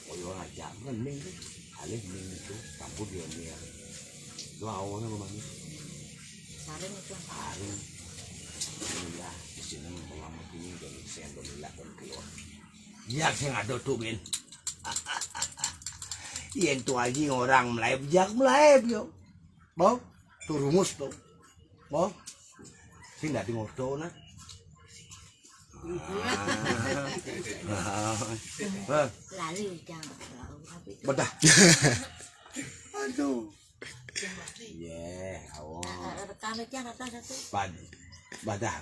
Oh yo aja, kan nih, alih nih itu, campur dia nih. Lu awalnya mana? Saring itu. Saring. Iya, di sini mengamat ini dari sendok lilak dan keluar. Ya, saya ada tuh Ben. Iya itu aja orang melayap yo. Bau, tuh rumus tuh. Bau, sih nggak ngobrol nah. Lalu jangan tapi. Bedah. Aduh. Yeah, awal. Rekam aja kata satu. Badah.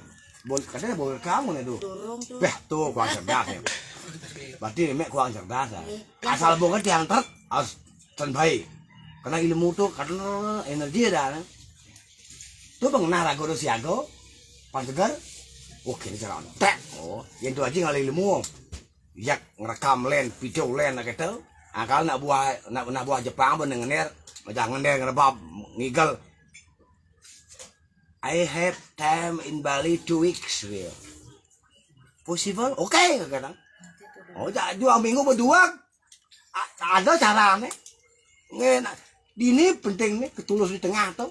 Katanya boleh kamu nih tuh. Turung tuh. Tuh kurang cerdas ya. Berarti mek kurang cerdas ya. Asal bukan diantar harus baik. Karena ilmu tuh karena energi ada. Tuh pengenah ragu tuh siago, pantegar. Oke ini cara tek. Oh, yang itu aja ngalih ilmu. Yak ngerekam len, video len gitu. Akal nak buah Jepang bener jangan deh ngerebab ngigel. I have time in Bali 2 weeks real. Possible? Oke kadang. Oh jadi 2 minggu berdua. Ada caranya. Ini penting nih ketulus di tengah tuh.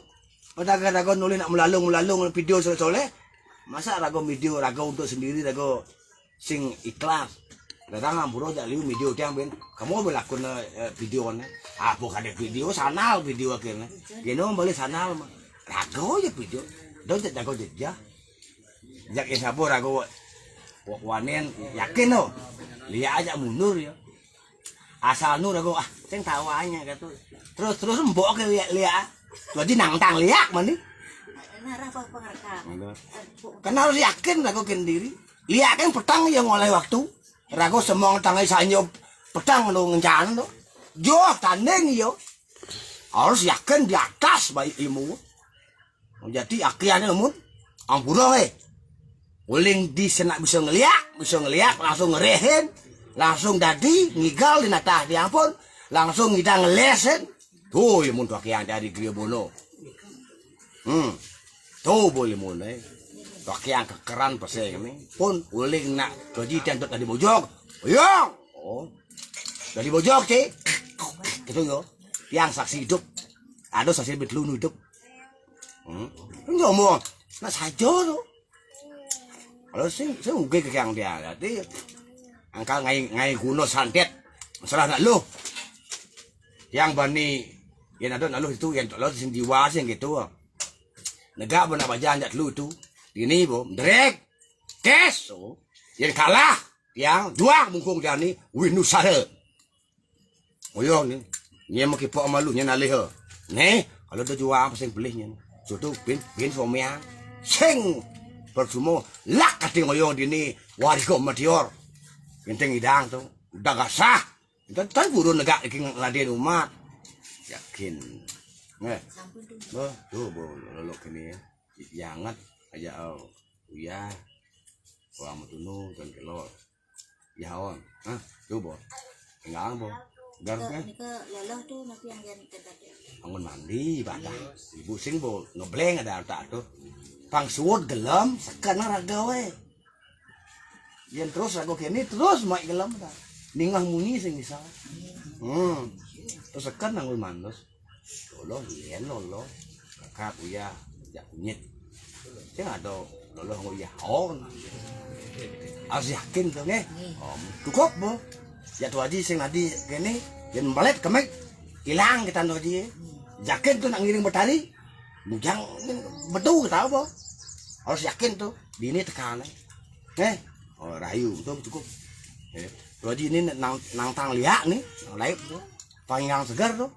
Pada rago nulis nak melalung video soleh. Masa rago video rago untuk sendiri rago sing ikhlas. Datang ngamburo jak liu video tiang Ben. Kamu berlakon videonya. Ah bukan ada video sanal video akhirnya. Gino balik sanal mah. Rago ya video. Don jak rago jejak. Jak yang sabar rago wanen yakin no. Lihat aja mundur ya. Asal nu rago ceng tawanya gitu. Terus mbok ke lihat. Jadi nangtang lihat mana? Nah, apa pengerekam? Karena harus yakin rago kendiri. Lihat kan petang yang oleh waktu. Rago semong tangai sanyo pedang lo ngencan lo. Jo tanding yo. Harus yakin di atas baik ilmu. Jadi akhirnya mun ampura uling di senak bisa ngeliat langsung ngerehin, langsung dadi ngigal di natah diampun, langsung kita ngelesen. Tuh ya mun yang dari Gria Bono. Tuh boleh mun yang kekeran peseng ini pun uling nak gaji tentu tadi bojok. Oyong. Oh. Dari bojok sih. Gitu yo. Yang saksi hidup. Ada saksi betlunu hidup. Ngomong, nak saja tu. Kalau sing mungkin ke yang dia, jadi angka ngai guna santet, masalah nak lu. Yang bani, yang ada nak lu itu yang lo sing jiwa sing gitu. Negak benar baca anjat lu tu, ini bom, direct, cash, yang kalah, yang dua mungkung dia ni, winus sahel. Oyong ni, ni makipok malu ni nalih. Nih, kalau dia jual apa sing belihnya. Suatu bin somia sing persumo lak kating oyong dini warga matior penting idang tu udah gak sah kita tan buru negak iking laden umat yakin tuh lo kini ya jangat aja ya orang matunu dan kelor ya on tuh bo enggak bo garuknya lelah tuh nanti yang tadi bangun mandi badah ibu sing bo ngebleng ada tak tuh pang suwot gelam sekarang raga we yang terus raga kini terus mak gelam dah ningah muni sing bisa terus sekarang nangul mandos lolo yen lolo kakak uya jak nyet sing ada lolo nguya on harus yakin tuh nih cukup bo ya tuh aja sing nadi kini yang balik kemek hilang kita tuh aja yakin tuh nak ngiring bertali bujang betul kita apa harus yakin tuh di ini tekan rayu tuh cukup tuh aja ini nang tang liak nih lain tuh panjang segar tuh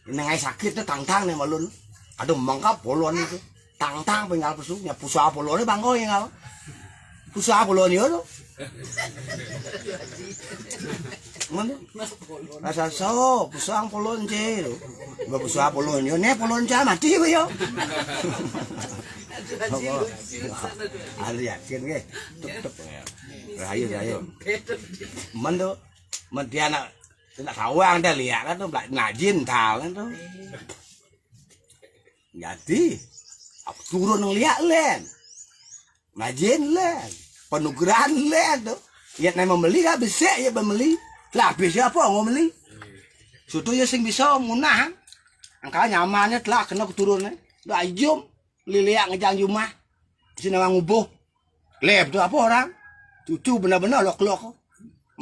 ini ngai sakit tuh tang nih malun aduh mangkap polon itu tang pengal pesunya pusa polonnya bangko yang apa pusa polonnya tuh mana rasa so pusang polon je lo gak pusang polon yo ne polon ja mati yo ada yakin ke tutup rayu mendo mentiana nak sawang dah lihat kan tuh ngajin tahu kan tuh jadi turun ngeliat len ngajin len penugaran len tuh ya nama membeli kan bisa ya membeli lah bisa apa mau beli suatu ya sing bisa munah angka nyamannya telah kena keturunnya dah jom liliak ngejang rumah sini orang ngubuh lep tuh apa orang cucu benar-benar lok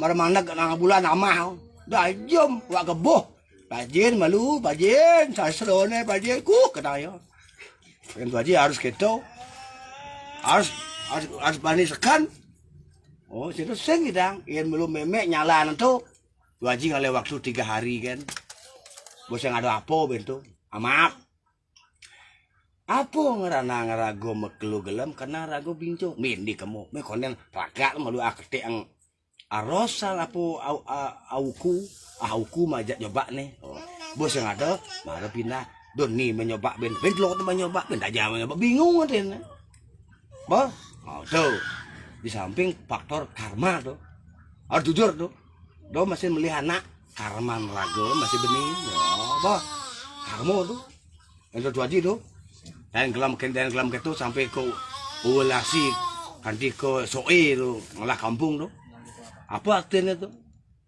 mana kena bulan amah dah jom wak kebuh bajin malu bajin sasrone bajin kena yo yang bajin harus gitu harus bani sekan. Oh, situ seng idang, yang belum memek nyala nanti, wajib ngale waktu 3 hari kan, bos yang ada apa bentuk, maaf, apa ngerana ngerago mekelu gelam karena rago binco, mindi kamu, mekonen pakat malu akte ang arosal apa auku majak nyoba nih, bos yang ada, malah pindah, doni menyoba ben lo tuh menyoba, ben aja menyoba bingung kan, bos, tuh. Di samping faktor karma tuh harus jujur tuh do masih melihat anak karma rago masih bening boh karma tuh yang tuh aja tuh dan kelam itu sampai ke ulasi nanti ke soe tuh ngolah kampung tuh apa artinya tuh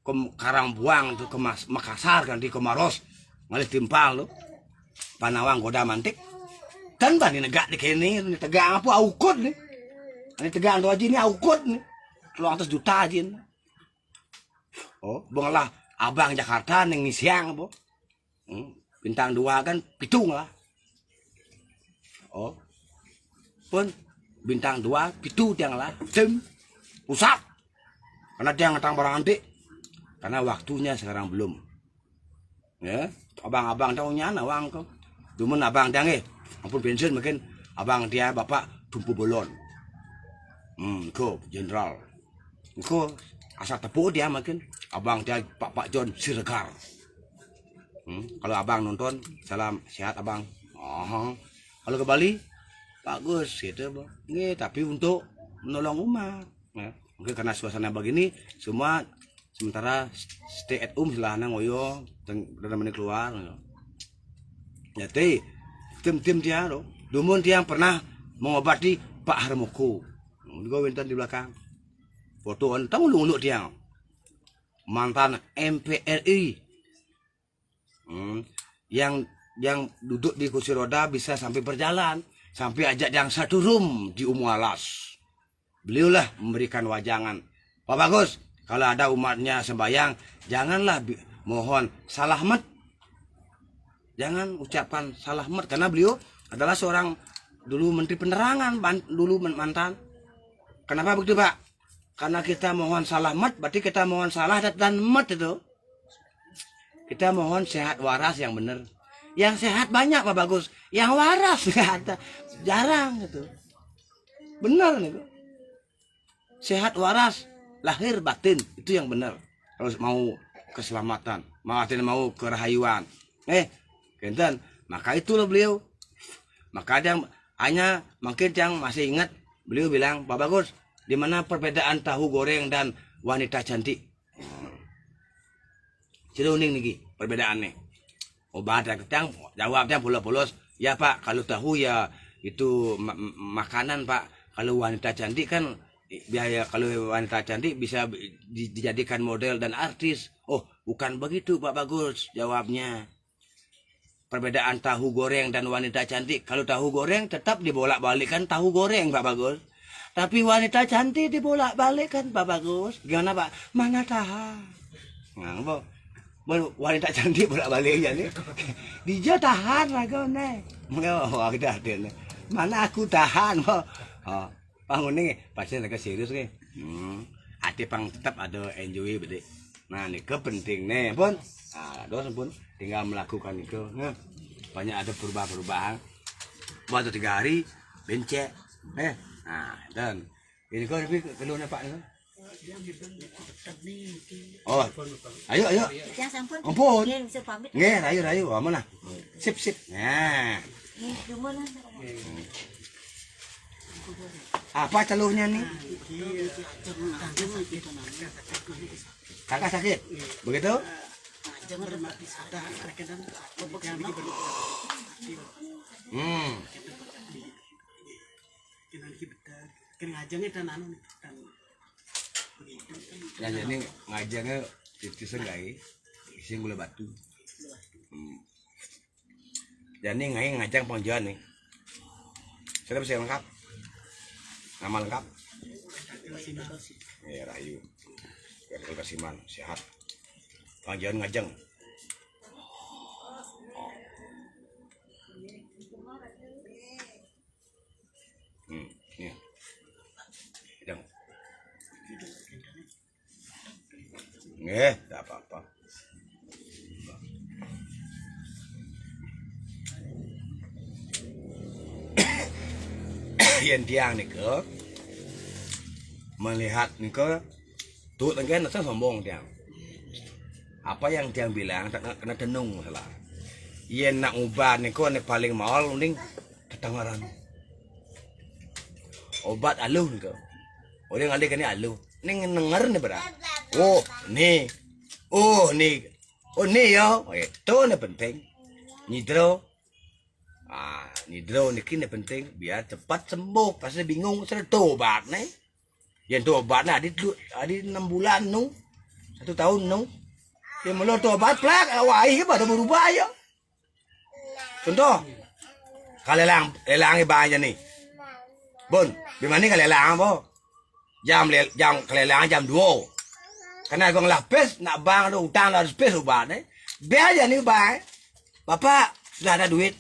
ke Karangbuang tuh ke Makassar nanti ke Maros ngalih timpal tuh Panawang goda mantik dan bani negak di kene tegak apa aukut nih ini tegang tuh aja ini aukut nih, kalau atas juta aja. Oh, banglah abang Jakarta neng siang boh, bintang 2 kan pitung lah. Oh, pun bintang 2 pitu tiang lah, pusat, karena dia ngetang barang antik, karena waktunya sekarang belum. Ya, abang-abang tahunya nawang kok, cuman abang dia ampun bensin mungkin abang dia bapak tumpu bolon. Ko jenderal, ko asal tepuk dia makin abang dia Pak John Siregar, Kalau abang nonton, salam sehat abang. Oh, kalau ke Bali, bagus gitu bang. Nggih, tapi untuk menolong umat. Ya. Mungkin karena suasana begini, semua sementara stay at home silahana ngoyo dan menik keluar. Ya. Jadi tim dia loh. Dumun dia pernah mengobati Pak Harmoko. Gue winter di belakang. Foto tahu lu dia. Mantan MPRI. Yang duduk di kursi roda bisa sampai berjalan, sampai ajak yang satu room di Umualas. Beliaulah memberikan wajangan. Pak Bagus, kalau ada umatnya sembahyang, janganlah mohon salahmat. Jangan ucapan salahmat karena beliau adalah seorang dulu Menteri Penerangan, dulu mantan. Kenapa begitu Pak? Karena kita mohon salahmat, berarti kita mohon salah dan mat itu. Kita mohon sehat waras yang benar. Yang sehat banyak Pak Bagus. Yang waras sehat jarang gitu. Benar gitu. Sehat waras, lahir batin itu yang benar. Kalau mau keselamatan, mau kerahayuan. Kenten, maka itulah beliau. Maka ada hanya mungkin yang masih ingat beliau bilang, Pak Bagus, di mana perbedaan tahu goreng dan wanita cantik? Ciluning nih perbedaannya. Obat yang jawabnya polos. Ya Pak, kalau tahu ya itu makanan Pak. Kalau wanita cantik kan biaya, kalau wanita cantik bisa dijadikan model dan artis. Oh, bukan begitu Pak Bagus jawabnya. Perbedaan tahu goreng dan wanita cantik. Kalau tahu goreng tetap dibolak-balikkan tahu goreng Pak Bagus. Tapi wanita cantik dibolak-balikkan Pak Bagus. Gimana Pak? Mana tahan? Nah, Pak. Wanita cantik bolak-balik aja nih. Dia tahan raga nih. Oh, kita ada nih. Mana aku tahan, oh. Oh, bangun nih, pasti mereka serius nih. Hati pang tetap ada enjoy bede. Nah, ini kepenting nih, pun. Nah, dosen pun tinggal melakukan itu. Nah, banyak ada perubahan-perubahan. Buat 3 hari, bencet. Nah, dan ini kau lebih keluarnya Pak nih. Oh, ayo. Ya sampun. Ampun. Nggih, bisa pamit. Nggih, rayu. Aman lah. Sip. Nah. Nggih, tunggu lah. Apa celuhnya nih? Kakak sakit? Begitu? Ya jadi ngajangnya itu sengai, isi gula batu. Jadi ngajang panggilan nih. Sudah bisa lengkap. Nama lengkap. Ya Rayu. Biar Kasiman sehat. Panggilan ngajang. Nih. Ngajang. Nggih, tak apa-apa. Yang tiang nih ke melihat nih ke tuh tenggen nasa sombong tiang. Apa yang tiang bilang tak kena tenung salah. Yen nak ubah nih ko nih paling mahal mending tetangaran. Obat aluh nih ke. Orang ngalih kan aluh. Ning denger nih berat. Oh nih ya, itu nih penting. Nidro, nidro nih penting biar cepat sembuh. Pasti bingung sudah tobat nih. Yang tobat nah adi 6 bulan nu, 1 tahun nu. Yang melo tobat plak, awai pada berubah ya. Contoh, kalelang banyak nih. Bon, gimana kalelang po? Jam kelelangan jam 2. Karena gua ngelapis nak bang ada utang harus pes obat nih. Biar aja nih bang. Bapak sudah ada duit.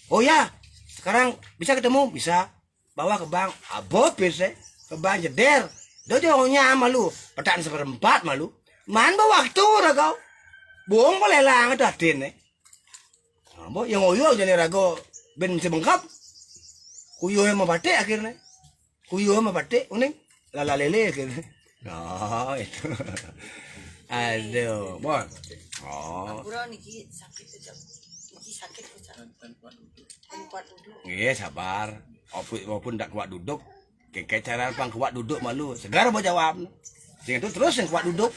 Oh ya, sekarang bisa ketemu, bisa bawa ke bank. Abo pes ke bank jeder. Dojo nyama lu, petaan 1/4 malu. Man bawa waktu dah kau. Bohong boleh lelang ada tin nih. Abo yang oyo jadi rago ben sebengkap. Kuyo yang batik akhirnya. Kuyo sama batik, uning lala lele gitu. Oh itu. Aduh, bon. Oh, Pura niki sakit aja. Niki sakit aja. Kuat duduk. iya sabar. Walaupun tak kuat duduk, kayak cara pang kuat duduk malu. Segar mau jawab. Sing itu terus yang kuat duduk.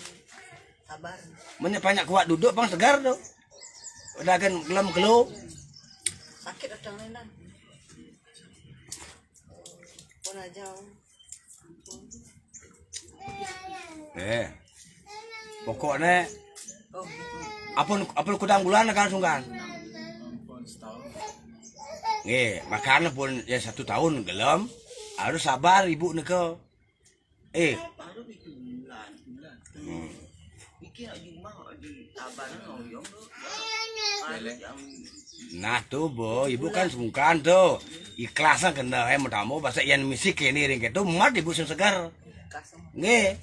Sabar. Banyak kuat duduk pang segar tuh. Udah kan gelem gelo. Sakit adang nenan. Pun aja. Pokoknya Oh, apun kudang bulan kan sungkan. Makan pun ya 1 tahun gelem. Harus sabar ibu niko. baru itu bulan. Iki nak jumlah di tabanan oyong tu. Nah tuh bo, ibu kan sungkan tuh. Ikhlasan kena tamu bahasa yang misi kini ring itu mat ibu sing segar. Nggih.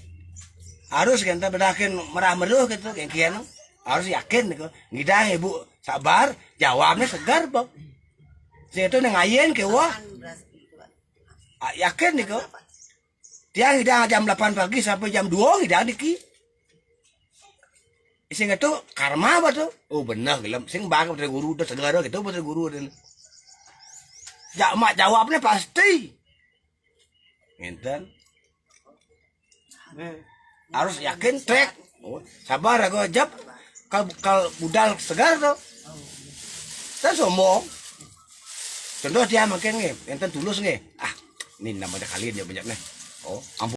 Harus kita bedakin merah-meruh gitu kayak kian. Harus yakin niko. Ngidang ibu sabar, jawabnya segar, Bo. Saya itu ngayen ke wah. Yakin niko. Dia ngidang jam 8 pagi sampai jam 2 ngidang diki. Sing itu karma apa tuh? Oh benar gelem. Sing bang dari guru udah segar gitu betul guru dan. Ya mak jawabnya pasti. Ngenten. Harus yakin trek. Oh, sabar aku ajab. Kalau budal segar tuh. Saya sombong. Contoh dia makin nih, enten tulus nih. Ah, ini namanya kalian ya banyak nih. Oh, ampun.